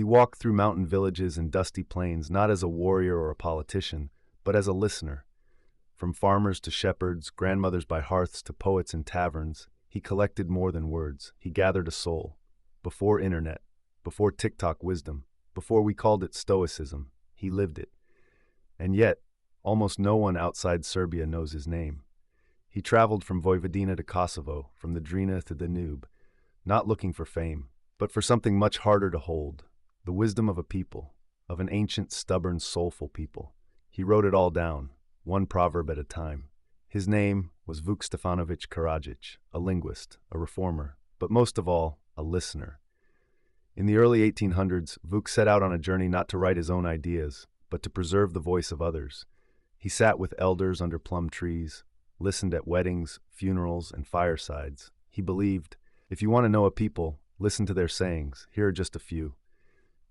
He walked through mountain villages and dusty plains not as a warrior or a politician, but as a listener. From farmers to shepherds, grandmothers by hearths to poets in taverns, he collected more than words. He gathered a soul. Before internet, before TikTok wisdom, before we called it stoicism, he lived it. And yet, almost no one outside Serbia knows his name. He traveled from Vojvodina to Kosovo, from the Drina to the Danube, not looking for fame, but for something much harder to hold, the wisdom of a people, of an ancient, stubborn, soulful people. He wrote it all down, one proverb at a time. His name was Vuk Karadžić, a linguist, a reformer, but most of all, a listener. In the early 1800s, Vuk set out on a journey not to write his own ideas, but to preserve the voice of others. He sat with elders under plum trees, listened at weddings, funerals, and firesides. He believed, if you want to know a people, listen to their sayings. Here are just a few.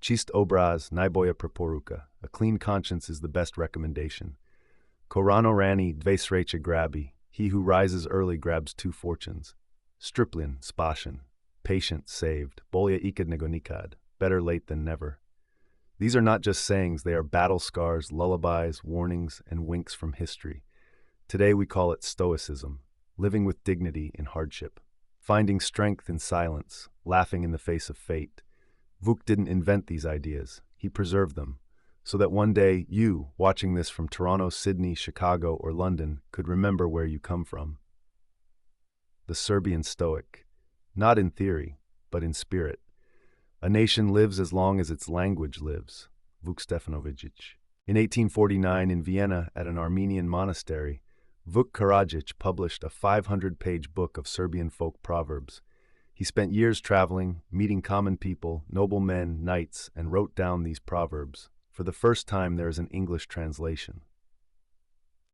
Čist obraz najbolja preporuka. A clean conscience is the best recommendation. Ko rano rani dve sreće grabi. He who rises early grabs two fortunes. Stripljen, spašen. Patient, saved. Bolje ikad nego nikad. Better late than never. These are not just sayings, they are battle scars, lullabies, warnings, and winks from history. Today we call it stoicism, living with dignity in hardship, finding strength in silence, laughing in the face of fate. Vuk didn't invent these ideas, he preserved them, so that one day you, watching this from Toronto, Sydney, Chicago, or London, could remember where you come from. The Serbian Stoic, not in theory, but in spirit. A nation lives as long as its language lives. Vuk Karadžić. In 1849, in Vienna, at an Armenian monastery, Vuk Karadžić published a 500-page book of Serbian folk proverbs. He spent years traveling, meeting common people, noble men, knights, and wrote down these proverbs. For the first time, there is an English translation.